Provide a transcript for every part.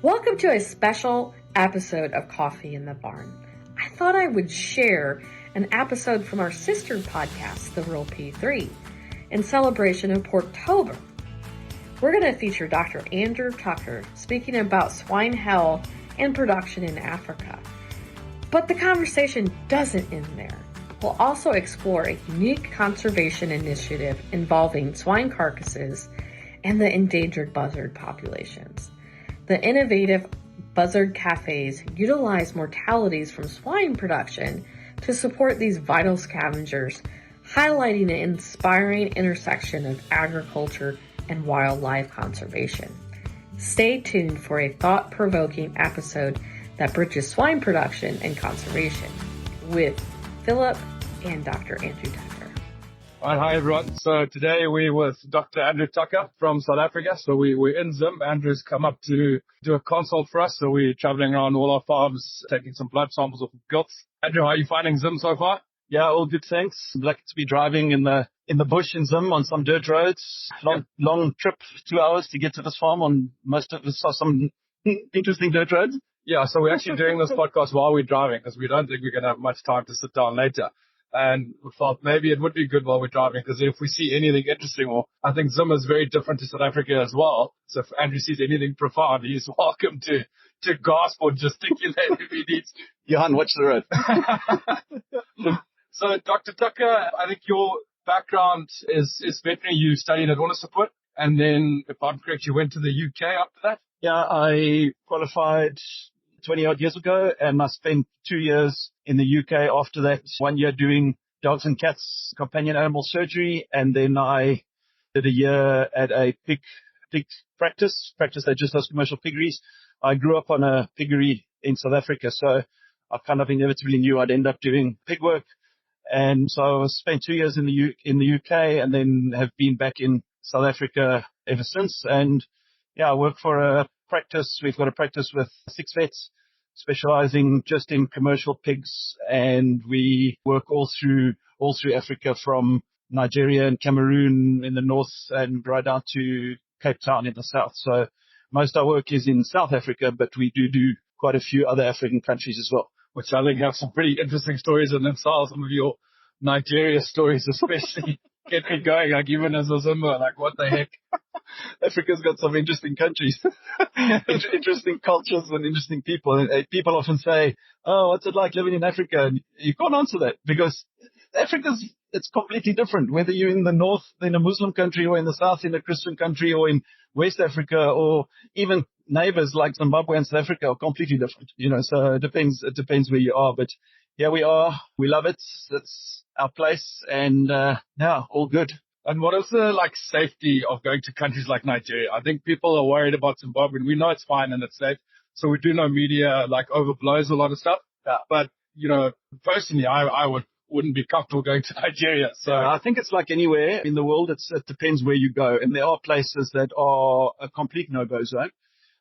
Welcome to a special episode of Coffee in the Barn. I thought I would share an episode from our sister podcast, The Real P3, in celebration of Porktober. We're going to feature Dr. Andrew Tucker speaking about swine health and production in Africa. But the conversation doesn't end there. We'll also explore a unique conservation initiative involving swine carcasses and the endangered buzzard populations. The innovative buzzard cafes utilize mortalities from swine production to support these vital scavengers, highlighting an inspiring intersection of agriculture and wildlife conservation. Stay tuned for a thought-provoking episode that bridges swine production and conservation with Philip and Dr. Andrew Tucker. All right, hi everyone. So today we're with Dr. Andrew Tucker from South Africa. So we're in Zim. Andrew's come up to do a consult for us. So we're traveling around all our farms, taking some blood samples of goats. Andrew, how are you finding Zim so far? Yeah, all good, thanks. I'm lucky to be driving in the bush in Zim on some dirt roads. Long trip, 2 hours to get to this farm on most of this, some interesting dirt roads. Yeah, so we're actually doing this podcast while we're driving because we don't think we're going to have much time to sit down later. And we thought maybe it would be good while we're driving because if we see anything interesting, well, I think Zim is very different to South Africa as well. So if Andrew sees anything profound, he's welcome to gasp or gesticulate if he needs to. Johan, watch the road. So Dr. Tucker, I think your background is veterinary. You studied at Onderstepoort, and then, if I'm correct, you went to the UK after that? Yeah, I qualified 20 odd years ago, and I spent 2 years in the UK after that, 1 year doing dogs and cats companion animal surgery, and then I did a year at a pig practice that just does commercial piggeries. I grew up on a piggery in South Africa, so I kind of inevitably knew I'd end up doing pig work. And so I spent 2 years in the UK and then have been back in South Africa ever since. And yeah, I work for a practice. We've got a practice with 6 vets specializing just in commercial pigs, and we work all through Africa, from Nigeria and Cameroon in the north and right down to Cape Town in the south. So most of our work is in South Africa, but we do quite a few other African countries as well, which I think have some pretty interesting stories in themselves. Some of your Nigeria stories especially get me going, like even as a Zimmer, like what the heck? Africa's got some interesting countries, interesting cultures and interesting people. And people often say, oh, what's it like living in Africa? And you can't answer that because it's completely different. Whether you're in the north in a Muslim country or in the south in a Christian country or in West Africa or even neighbors like Zimbabwe and South Africa are completely different, so it depends where you are. But here we are. We love it. It's our place. And, yeah, all good. And what is the safety of going to countries like Nigeria? I think people are worried about Zimbabwe. We know it's fine and it's safe. So we do know media overblows a lot of stuff. Yeah. But, personally, I wouldn't be comfortable going to Nigeria. So I think it's like anywhere in the world. It depends where you go. And there are places that are a complete no-go zone.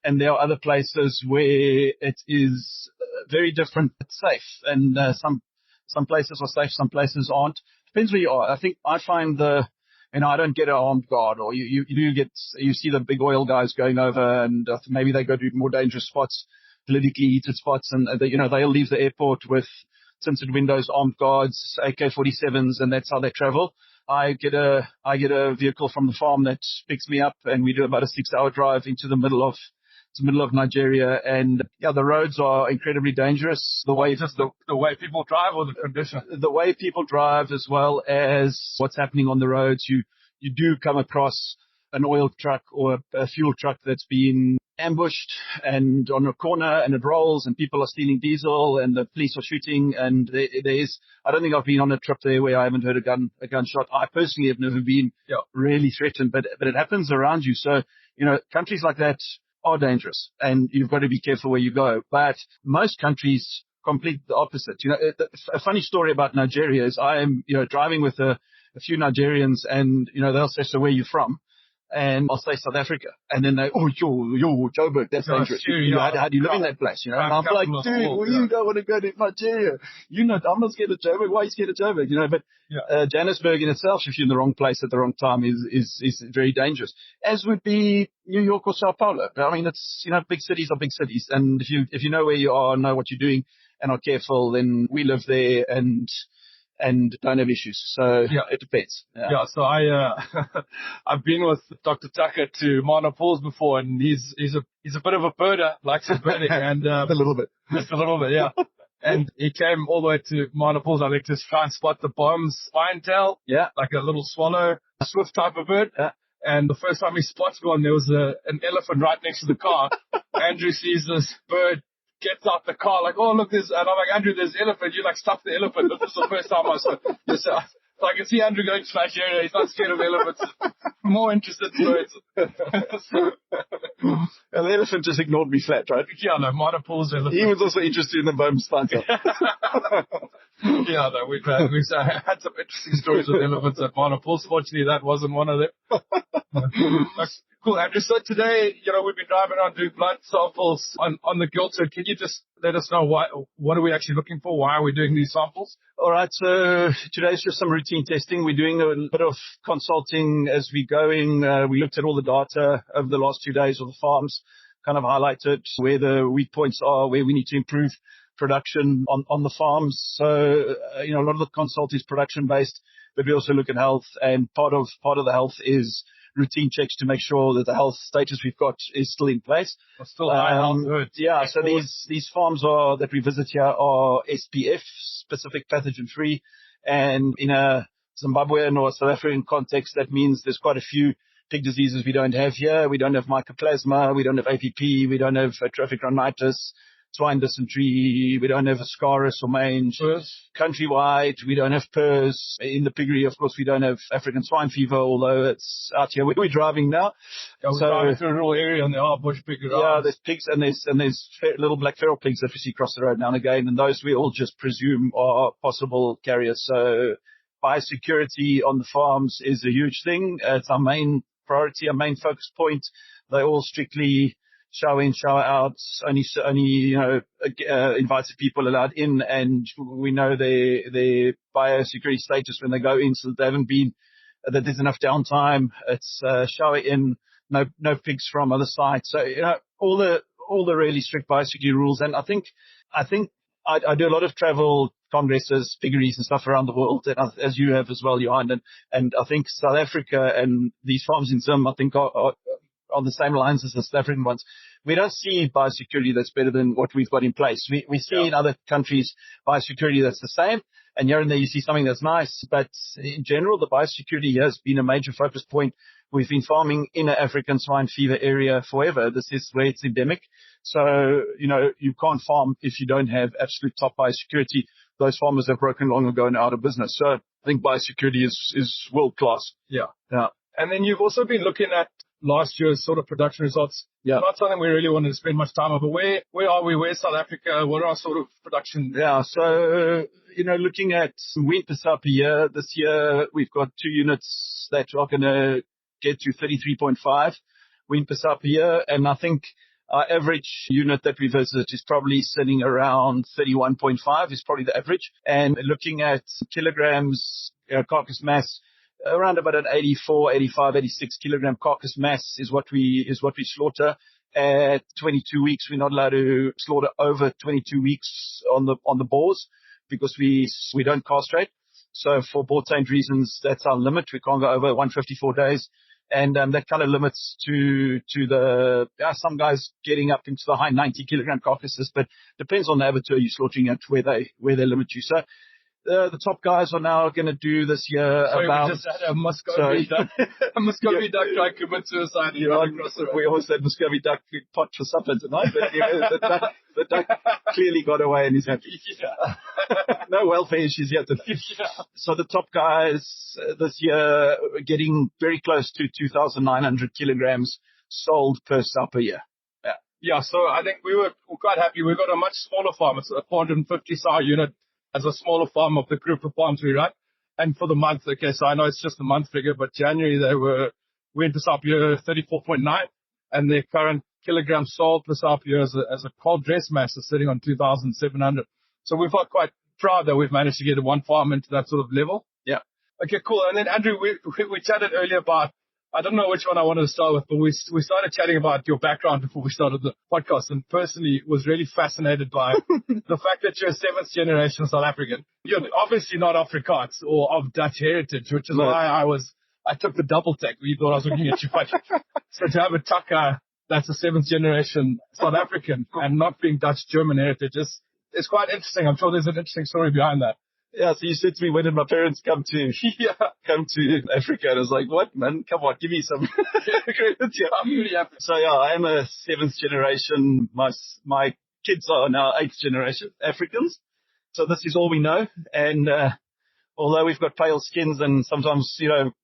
And there are other places where it is very different, but safe. And some places are safe, some places aren't. Depends where you are. I think I find I don't get an armed guard, or you see the big oil guys going over, and maybe they go to more dangerous spots, politically heated spots, and they'll leave the airport with tinted windows, armed guards, AK-47s, and that's how they travel. I get a vehicle from the farm that picks me up, and we do about a 6-hour drive into the middle of Nigeria, and yeah, the roads are incredibly dangerous. The way people drive, or the condition? The way people drive, as well as what's happening on the roads. You do come across an oil truck or a fuel truck that's been ambushed and on a corner, and it rolls, and people are stealing diesel, and the police are shooting. And I don't think I've been on a trip there where I haven't heard a gunshot. I personally have never been really threatened, but it happens around you. So countries like that are dangerous, and you've got to be careful where you go. But most countries complete the opposite. A funny story about Nigeria is I am, driving with a few Nigerians, and, they'll say, so where are you from? and I'll say South Africa. And then they, oh, yo, Joburg, that's dangerous. How do you live in that place? And I'm like, dude, you don't want to go to Nigeria. I'm not scared of Joburg. Why are you scared of Joburg? But Johannesburg in itself, if you're in the wrong place at the wrong time, is very dangerous. As would be New York or Sao Paulo. I mean, it's, big cities are big cities. And if you know where you are, know what you're doing, and are careful, then we live there and don't have issues. So it depends. So I've been with Dr. Tucker to Mana Pools before, and he's a bit of a birder, likes birding, and a little bit. Just a little bit, yeah. And he came all the way to Mana Pools, I think, to try and spot the bomb's spine tail. Yeah. Like a little swallow, swift type of bird. Yeah. And the first time he spots one, there was an elephant right next to the car. Andrew sees this bird, gets out the car, like, oh, look, and I'm like, Andrew, there's an elephant. You like, stop the elephant. This is the first time I saw it. So I can see Andrew going to Nigeria. He's not scared of elephants. More interested in birds. And the elephant just ignored me flat, right? Yeah, no, Mana Pools elephant. He was also interested in the bone spine. Yeah, no, we've had some interesting stories with elephants at Mana Pools. Fortunately, that wasn't one of them. Cool, Andrew. So today, we've been driving around doing blood samples on the gilter. Can you just let us know what are we actually looking for? Why are we doing these samples? All right. So today's just some routine testing. We're doing a bit of consulting as we're going. We looked at all the data over the last 2 days of the farms, kind of highlighted where the weak points are, where we need to improve production on the farms. So, a lot of the consult is production based, but we also look at health, and part of the health is routine checks to make sure that the health status we've got is still in place. Still high health. Good. Yeah, so these farms that we visit here are SPF, specific pathogen free, and in a Zimbabwean or South African context, that means there's quite a few pig diseases we don't have here. We don't have mycoplasma, we don't have APP, we don't have trophic rhinitis, swine dysentery, we don't have ascaris or mange. Countrywide, we don't have PRRS. In the piggery, of course, we don't have African swine fever, although it's out here where we're driving now. Yeah, we're driving through a rural area and there are bush pigs around. Yeah, there's pigs and there's little black feral pigs that we see across the road now and again, and those we all just presume are possible carriers. So biosecurity on the farms is a huge thing. It's our main priority, our main focus point. They're all strictly shower in, shower out, only invited people allowed in, and we know their biosecurity status when they go in, so that there's enough downtime. It's shower in, no pigs from other sites. So all the really strict biosecurity rules. And I think I do a lot of travel, congresses, piggeries and stuff around the world, and as you have as well, Johan. And I think South Africa and these farms in Zim, I think are on the same lines as the South African ones. We don't see biosecurity that's better than what we've got in place. We see in other countries biosecurity that's the same, and here and there you see something that's nice. But in general, the biosecurity has been a major focus point. We've been farming in an African swine fever area forever. This is where it's endemic. So, you can't farm if you don't have absolute top biosecurity. Those farmers have broken long ago and out of business. So I think biosecurity is world class. Yeah. Yeah. And then you've also been looking at last year's sort of production results. Yeah. Not something we really wanted to spend much time on, but where are we? Where's South Africa? What are our sort of production? Yeah. So, looking at wheat per sow per year, this year we've got 2 units that are going to get to 33.5 wheat per sow per year. And I think our average unit that we visit is probably sitting around 31.5 is probably the average. And looking at kilograms, carcass mass, around about an 84, 85, 86 kilogram carcass mass is what we slaughter. At 22 weeks, we're not allowed to slaughter over 22 weeks on the boars because we don't castrate. So for boar-tamed reasons, that's our limit. We can't go over 154 days. And that kind of limits to some guys getting up into the high 90 kilogram carcasses, but depends on the abattoir you're slaughtering at where they limit you. So the top guys are now going to do this year we just had a Muscovy duck. A Muscovy duck try to commit suicide here across the road. We always had Muscovy duck pot for supper tonight, but the duck clearly got away and he's happy. Yeah. No welfare issues yet. Yeah. So the top guys this year are getting very close to 2,900 kilograms sold per sow per year. Yeah, so I think we're quite happy. We've got a much smaller farm. It's a 450 sow unit as a smaller farm of the group of farms we run. And for the month, okay, so I know it's just a month figure, but January went to South Africa 34.9, and their current kilogram sold per South Africa as a cold dress mass is sitting on 2,700. So we felt quite proud that we've managed to get one farm into that sort of level. Yeah. Okay, cool. And then Andrew, we chatted earlier about, I don't know which one I wanted to start with, but we started chatting about your background before we started the podcast, and personally was really fascinated by the fact that you're a 7th generation South African. You're obviously not Afrikaans or of Dutch heritage, which is why I took the double take. You thought I was looking at you funny. So to have a tucker that's a 7th generation South African and not being Dutch German heritage is quite interesting. I'm sure there's an interesting story behind that. Yeah, so you said to me, when did my parents come to Africa? And I was like, what, man? Come on, give me some credit. Yeah. I'm really happy. So yeah, I am a 7th generation. My kids are now 8th generation Africans. So this is all we know. And although we've got pale skins and sometimes,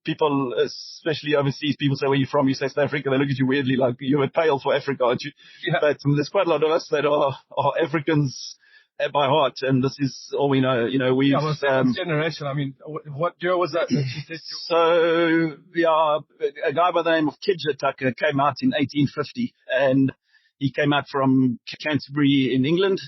people, especially overseas, people say, where are you from? You say South Africa. They look at you weirdly like you're pale for Africa, aren't you? Yeah. But there's quite a lot of us that are Africans by heart, and this is all we know. We've... Yeah, well, 7th generation, I mean, what year was that? So, yeah, a guy by the name of Kidger Tucker came out in 1850, and he came out from Canterbury in England.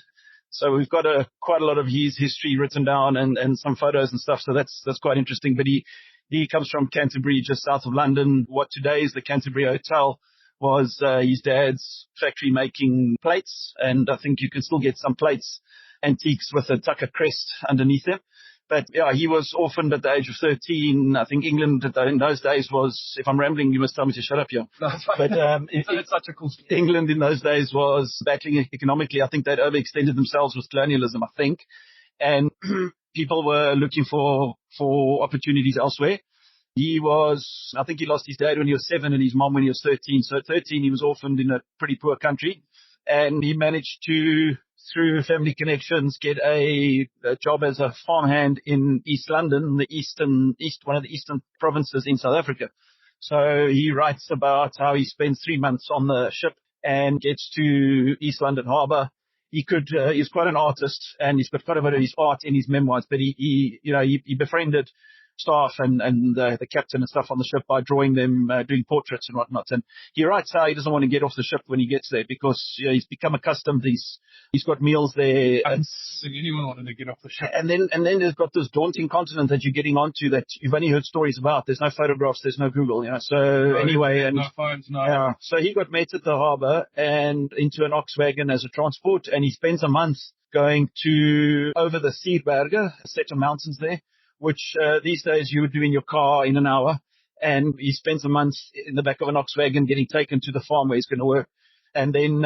So we've got quite a lot of his history written down and some photos and stuff, so that's quite interesting. But he comes from Canterbury, just south of London. What today is the Canterbury Hotel was his dad's factory making plates, and I think you can still get some plates, antiques with a Tucker crest underneath them. But yeah, he was orphaned at the age of 13. I think England in those days was, if I'm rambling, you must tell me to shut up here. No, but it's such a cool story. England in those days was battling economically. I think they'd overextended themselves with colonialism, I think. And people were looking for opportunities elsewhere. I think he lost his dad when he was 7 and his mom when he was 13. So at 13, he was orphaned in a pretty poor country. And he managed to, through family connections, get a job as a farmhand in East London, one of the eastern provinces in South Africa. So he writes about how he spends 3 months on the ship and gets to East London Harbour. He's quite an artist, and he's got quite a bit of his art in his memoirs, but he befriended staff and the captain and stuff on the ship by drawing them, doing portraits and whatnot. And he writes how he doesn't want to get off the ship when he gets there because he's become accustomed. He's got meals there. I don't think anyone wanted to get off the ship. And then there's got this daunting continent that you're getting onto that you've only heard stories about. There's no photographs, there's no Google, So no phones, no. Yeah. So he got met at the harbour and into an ox wagon as a transport, and he spends a month going over the Sierberge, a set of mountains there, which these days you would do in your car in an hour. And he spends a month in the back of an ox wagon getting taken to the farm where he's going to work. And then,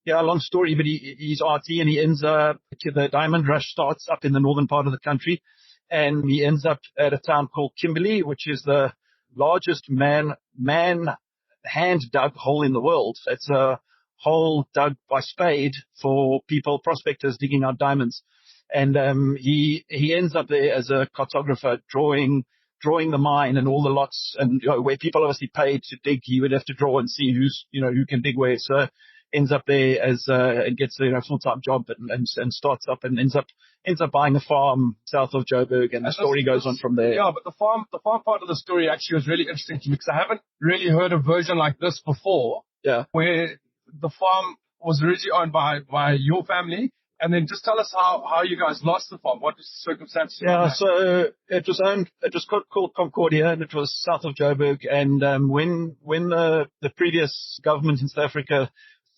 long story, but he's arty, and he ends up, the diamond rush starts up in the northern part of the country. And he ends up at a town called Kimberley, which is the largest man hand dug hole in the world. It's a hole dug by spade for prospectors digging out diamonds. And he ends up there as a cartographer, drawing the mine and all the lots, and where people obviously paid to dig, he would have to draw and see who can dig where. So ends up there and gets a full-time job and starts up and ends up buying a farm south of Joburg, and the story goes on from there. Yeah, but the farm part of the story actually was really interesting to me because I haven't really heard a version like this before. Yeah, where the farm was originally owned by your family. And then just tell us how you guys lost the farm. What was the circumstances? Yeah, so it was called Concordia, and it was south of Joburg. And when the previous government in South Africa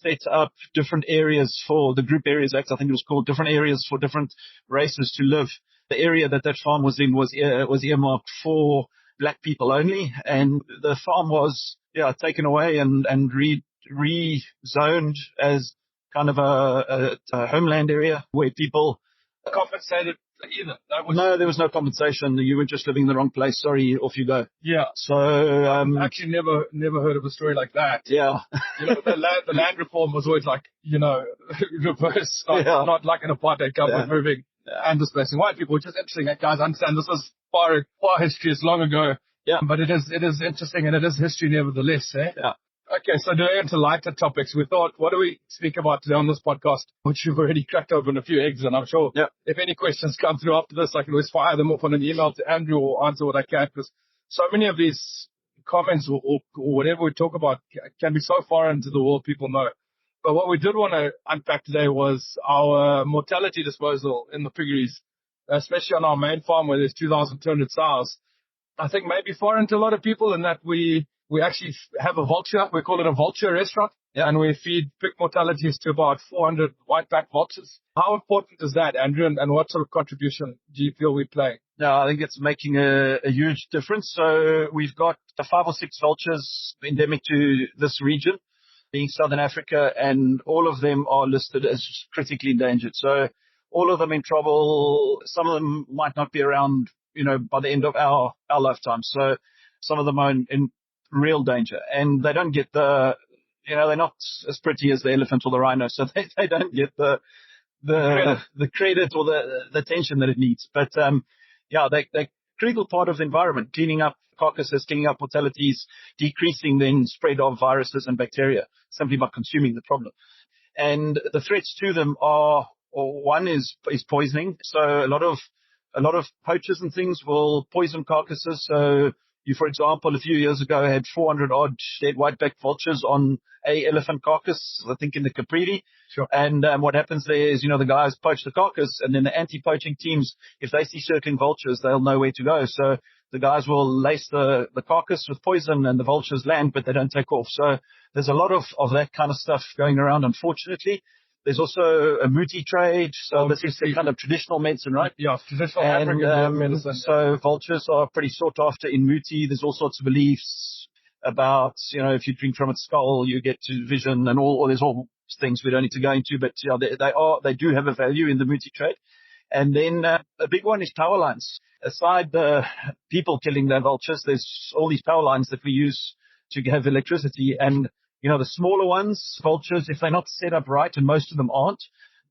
set up different areas for the Group Areas Act, I think it was called, different areas for different races to live, the area that farm was in was earmarked for black people only. And the farm was taken away and rezoned as kind of a homeland area where people compensated either. No, there was no compensation. You were just living in the wrong place. Sorry, off you go. Yeah. So actually never heard of a story like that. Yeah. The land reform was always like reverse, not like an apartheid government moving and displacing white people, which is interesting. Guys, understand this is far history. It's long ago. Yeah. But it is interesting, and it is history nevertheless. Yeah. Okay, so going into lighter topics, we thought, what do we speak about today on this podcast? Which you've already cracked open a few eggs, and I'm sure if any questions come through after this, I can always fire them off on an email to Andrew or answer what I can, because so many of these comments or whatever we talk about can be so far into the world people know. But what we did want to unpack today was our mortality disposal in the piggeries, especially on our main farm where there's 2,200 sows. I think maybe foreign to a lot of people in that we actually have a vulture. We call it a vulture restaurant. Yeah. And we feed pig mortalities to about 400 white-backed vultures. How important is that, Andrew, and what sort of contribution do you feel we play? No, I think it's making a huge difference. So we've got 5 or 6 vultures endemic to this region, being Southern Africa, and all of them are listed as critically endangered. So all of them in trouble. Some of them might not be around, by the end of our lifetime. So some of them are in real danger, and they don't get they're not as pretty as the elephant or the rhino, so they don't get the credit or the attention that it needs. But they're critical part of the environment, cleaning up carcasses, cleaning up mortalities, decreasing then spread of viruses and bacteria simply by consuming the problem. And the threats to them are, one is poisoning. So a lot of poachers and things will poison carcasses. So you, for example, a few years ago had 400 odd dead white-backed vultures on a elephant carcass, I think in the Capriti. Sure. And what happens there is, the guys poach the carcass, and then the anti-poaching teams, if they see circling vultures, they'll know where to go. So the guys will lace the carcass with poison, and the vultures land, but they don't take off. So there's a lot of that kind of stuff going around, unfortunately. There's also a muti trade. So this is the kind of traditional medicine, right? Yeah, traditional African medicine. So vultures are pretty sought after in muti. There's all sorts of beliefs about, if you drink from its skull, you get to vision, and there's all things we don't need to go into, but they do have a value in the muti trade. And then a big one is power lines. Aside the people killing their vultures, there's all these power lines that we use to have electricity. And the smaller ones, vultures, if they're not set up right, and most of them aren't,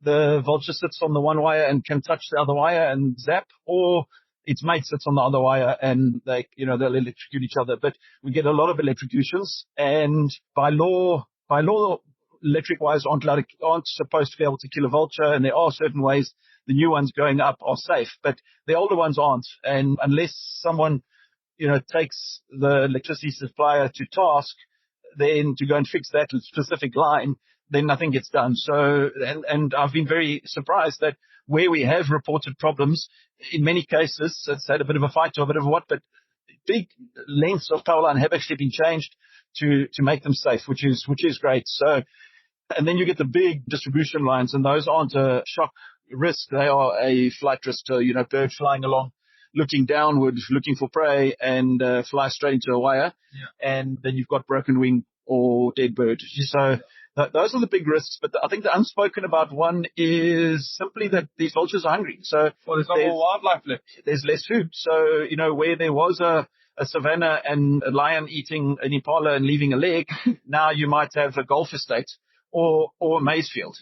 the vulture sits on the one wire and can touch the other wire and zap, or its mate sits on the other wire and they'll electrocute each other. But we get a lot of electrocutions, and by law, electric wires aren't supposed to be able to kill a vulture, and there are certain ways the new ones going up are safe, but the older ones aren't. And unless someone, takes the electricity supplier to task, then to go and fix that specific line, then nothing gets done. So, and I've been very surprised that where we have reported problems, in many cases, it's had a bit of a fight or a bit of what, but big lengths of power line have actually been changed to make them safe, which is great. So, and then you get the big distribution lines, and those aren't a shock risk. They are a flight risk. So, bird flying along, looking downward, looking for prey, and fly straight into a wire. Yeah. And then you've got broken wing or dead bird. So those are the big risks. But I think the unspoken about one is simply that these vultures are hungry. So there's no more wildlife left. There's less food. So, where there was a savanna and a lion eating an impala and leaving a leg, now you might have a golf estate or a maize field,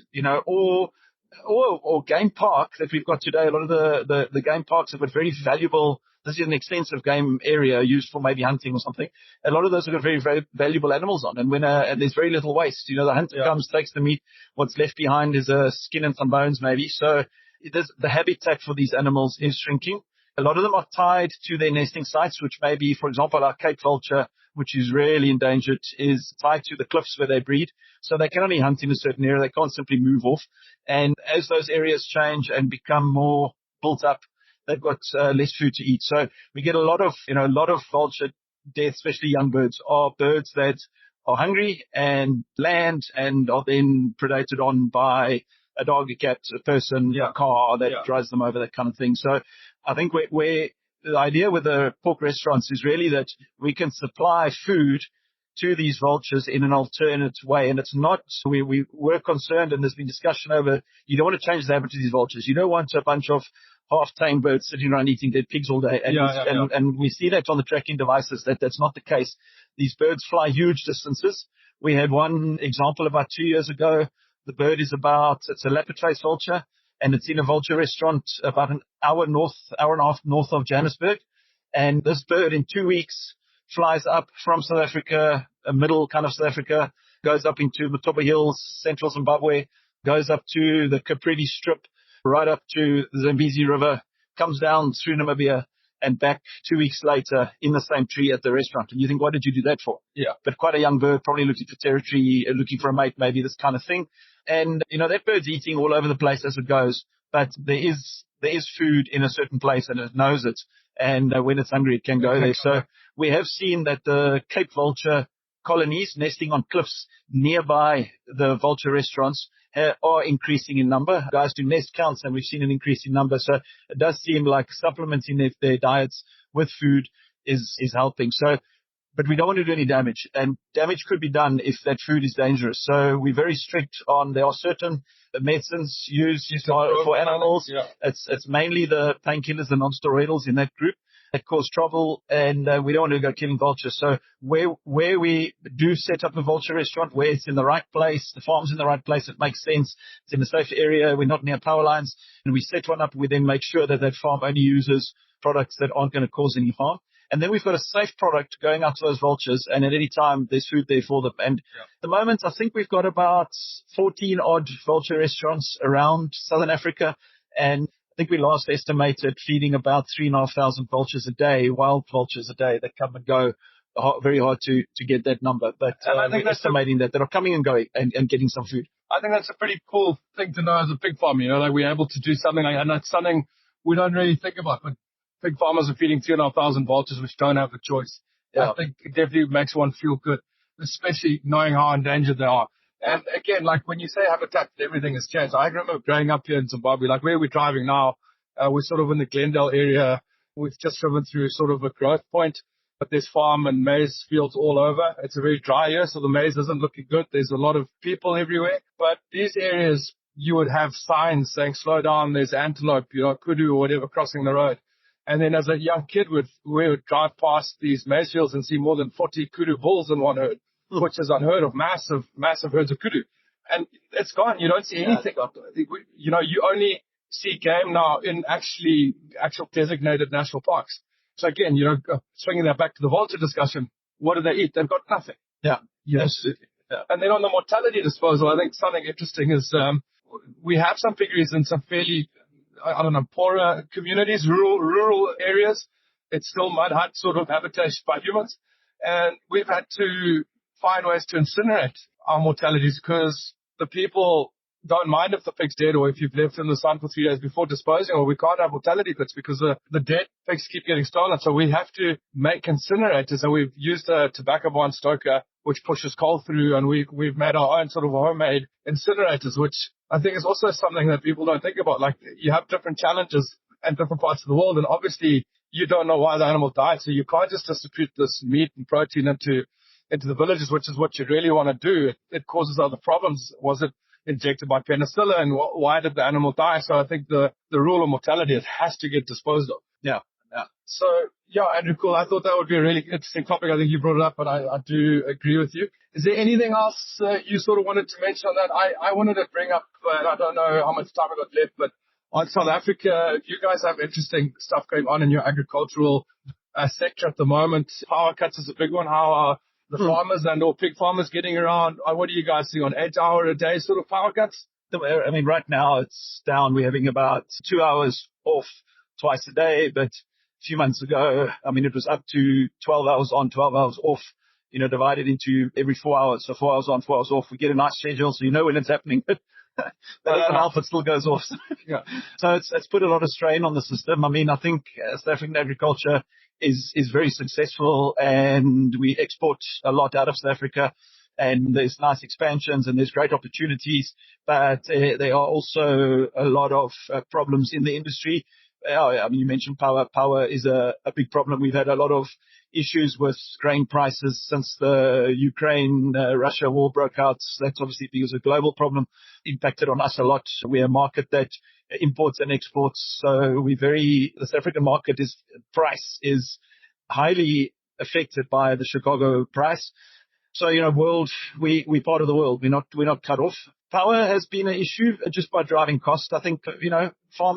or game park that we've got today. A lot of the game parks have got very valuable, this is an extensive game area used for maybe hunting or something. A lot of those have got very, very valuable animals on. And when and there's very little waste, the hunter comes, takes the meat. What's left behind is a skin and some bones maybe. So the habitat for these animals is shrinking. A lot of them are tied to their nesting sites, which may be, for example, our Cape vulture, which is really endangered, is tied to the cliffs where they breed. So they can only hunt in a certain area. They can't simply move off. And as those areas change and become more built up, they've got less food to eat. So we get a lot of vulture death, especially young birds, are birds that are hungry and land and are then predated on by a dog, a cat, a person, a car that drives them over, that kind of thing. So I think where the idea with the pork restaurants is really that we can supply food to these vultures in an alternate way. And it's not, we were concerned, and there's been discussion over, you don't want to change the habit of these vultures. You don't want a bunch of half-tame birds sitting around eating dead pigs all day. And we see that on the tracking devices, that's not the case. These birds fly huge distances. We had one example about 2 years ago. The bird is it's a Lapithrace vulture, and it's in a vulture restaurant about an hour and a half north of Johannesburg. And this bird in 2 weeks flies up from South Africa, a middle kind of South Africa, goes up into Matoba Hills, central Zimbabwe, goes up to the Capriti Strip, right up to the Zambezi River, comes down through Namibia, and back 2 weeks later in the same tree at the restaurant. And you think, what did you do that for? Yeah. But quite a young bird, probably looking for territory, looking for a mate, maybe this kind of thing. And, that bird's eating all over the place as it goes, but there is food in a certain place and it knows it. And when it's hungry, it can go there. So we have seen that the Cape vulture colonies nesting on cliffs nearby the vulture restaurants are increasing in number. Guys do nest counts and we've seen an increase in number. So it does seem like supplementing their diets with food is helping. So, but we don't want to do any damage, and damage could be done if that food is dangerous. So we're very strict on, there are certain medicines used for animals. Yeah. It's mainly the painkillers, the non-steroidals in that group that cause trouble, and we don't want to go killing vultures. So where we do set up a vulture restaurant, where it's in the right place, the farm's in the right place, it makes sense, it's in a safe area, we're not near power lines, and we set one up, we then make sure that that farm only uses products that aren't going to cause any harm. And then we've got a safe product going out to those vultures, and at any time there's food there for them. And at the moment, I think we've got about 14 odd vulture restaurants around Southern Africa, and I think we last estimated feeding about 3,500 vultures a day, wild vultures a day that come and go. Very hard to get that number, but I think we're estimating that are coming and going and getting some food. I think that's a pretty cool thing to know as a pig farmer, like we're able to do something like, and that's something we don't really think about, but pig farmers are feeding 2,500 vultures which don't have a choice. Yeah. I think it definitely makes one feel good, especially knowing how endangered they are. And again, like when you say habitat, everything has changed. I remember growing up here in Zimbabwe, like where we're driving now, we're sort of in the Glendale area. We've just driven through sort of a growth point, but there's farm and maize fields all over. It's a very dry year, so the maize isn't looking good. There's a lot of people everywhere. But these areas, you would have signs saying, slow down, there's antelope, kudu or whatever crossing the road. And then as a young kid, we would drive past these maize fields and see more than 40 kudu bulls in one herd, which is unheard of, massive herds of kudu. And it's gone. You don't see anything. You only see game now in actual designated national parks. So again, swinging that back to the vulture discussion, what do they eat? They've got nothing. Yeah. Yes. Yeah. And then on the mortality disposal, I think something interesting is we have some piggeries in some fairly, poorer communities, rural areas. It's still mud hut sort of habitation by humans. And we've had to find ways to incinerate our mortalities because the people don't mind if the pig's dead or if you've left in the sun for 3 days before disposing, or we can't have mortality pits because the dead pigs keep getting stolen. So we have to make incinerators, and we've used a tobacco barn stoker which pushes coal through, and we've made our own sort of homemade incinerators, which I think is also something that people don't think about. Like you have different challenges in different parts of the world, and obviously you don't know why the animal died, so you can't just distribute this meat and protein into the villages, which is what you really want to do. It causes other problems. Was it injected by penicillin? Why did the animal die? So I think the rule of mortality, it has to get disposed of. Yeah. So, Andrew, cool. I thought that would be a really interesting topic. I think you brought it up, but I do agree with you. Is there anything else you sort of wanted to mention on that? I wanted to bring up, and I don't know how much time I got left, but on South Africa, you guys have interesting stuff going on in your agricultural sector at the moment. Power cuts is a big one. How are the farmers and or pig farmers getting around? What do you guys see on 8 hour a day sort of power cuts? I mean, right now it's down. We're having about 2 hours off twice a day, but a few months ago, it was up to 12 hours on, 12 hours off, divided into every 4 hours. So 4 hours on, 4 hours off. We get a nice schedule, so when it's happening. That doesn't help, it still goes off. Yeah. So it's put a lot of strain on the system. I think South African agriculture is very successful, and we export a lot out of South Africa, and there's nice expansions and there's great opportunities, but there are also a lot of problems in the industry. You mentioned power. Power is a big problem. We've had a lot of issues with grain prices since the Ukraine-Russia war broke out. That's obviously because a global problem impacted on us a lot. We're a market that imports and exports. So the South African market price is highly affected by the Chicago price. So, we're part of the world. We're not cut off. Power has been an issue just by driving cost. I think,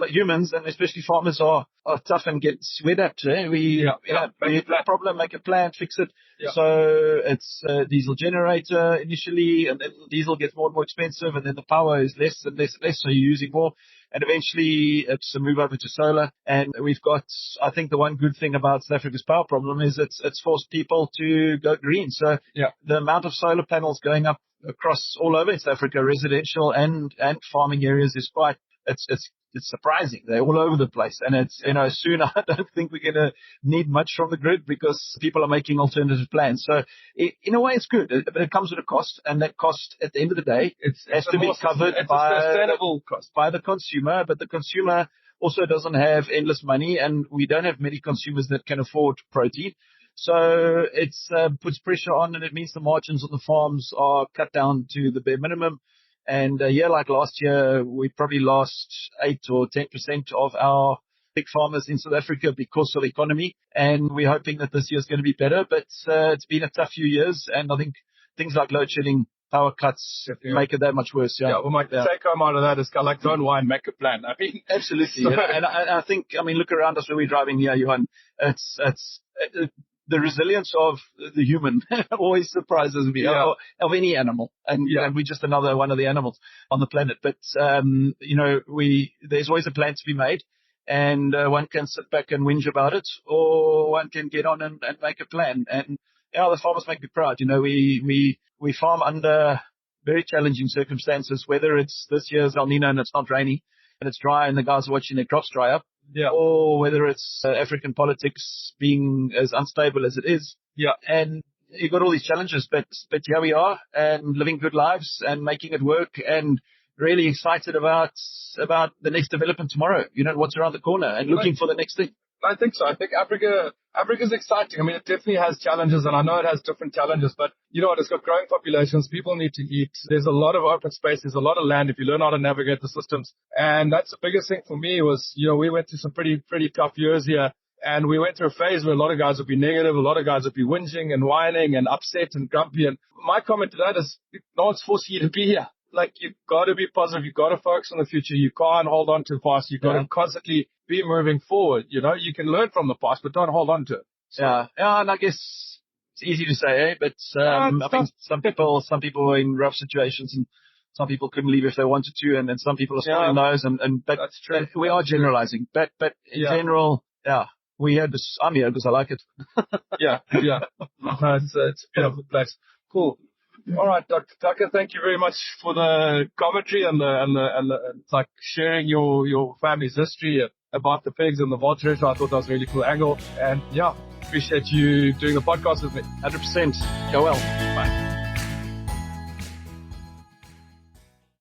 humans and especially farmers are tough and get sweat at. We have a problem, make a plan, fix it. Yeah. So it's a diesel generator initially, and then diesel gets more and more expensive, and then the power is less and less and less, so you're using more. And eventually it's a move over to solar. And we've got, I think the one good thing about South Africa's power problem is it's forced people to go green. So the amount of solar panels going up across all over South Africa, residential and farming areas, is quite, it's surprising. They're all over the place. And it's, soon I don't think we're going to need much from the grid because people are making alternative plans. So in a way it's good, but it comes with a cost, and that cost at the end of the day has to be covered by the consumer, but the consumer also doesn't have endless money, and we don't have many consumers that can afford protein. So it puts pressure on, and it means the margins on the farms are cut down to the bare minimum. And a year like last year, we probably lost 8 or 10% of our big farmers in South Africa because of the economy. And we're hoping that this year is going to be better. But it's been a tough few years, and I think things like load shedding, power cuts make it that much worse. Well, my take home out of that is kind of like, don't whine, make a plan. I mean, absolutely. And I think, look around us where we're driving here, Johan. It's the resilience of the human always surprises me, of any animal. And we're just another one of the animals on the planet. But, there's always a plan to be made, and one can sit back and whinge about it, or one can get on and make a plan. And, the farmers make me proud. We farm under very challenging circumstances, whether it's this year's El Nino and it's not rainy and it's dry and the guys are watching their crops dry up. Or whether it's African politics being as unstable as it is. And you've got all these challenges, but here we are, and living good lives and making it work, and really excited about the next development tomorrow. What's around the corner, and looking for the next thing. I think so. I think Africa's exciting. I mean, it definitely has challenges, and I know it has different challenges, but you know what? It's got growing populations. People need to eat. There's a lot of open space. There's a lot of land if you learn how to navigate the systems. And that's the biggest thing for me was, we went through some pretty tough years here. And we went through a phase where a lot of guys would be negative, a lot of guys would be whinging and whining and upset and grumpy. And my comment to that is, no one's forcing you to be here. Like, you've got to be positive. You've got to focus on the future. You can't hold on too fast. You've got to constantly be moving forward. You can learn from the past, but don't hold on to it. So, and I guess it's easy to say, but I think some people are in rough situations, and some people couldn't leave if they wanted to, and then some people are still in those. But that's true. We are generalizing, but in general, we had this. I'm here because I like it. No, it's a beautiful place. Cool. All right, Dr. Tucker, thank you very much for the commentary and it's like sharing your family's history about the pigs and the vultures. I thought that was a really cool angle, and appreciate you doing the podcast with me. 100%. Go well. Bye.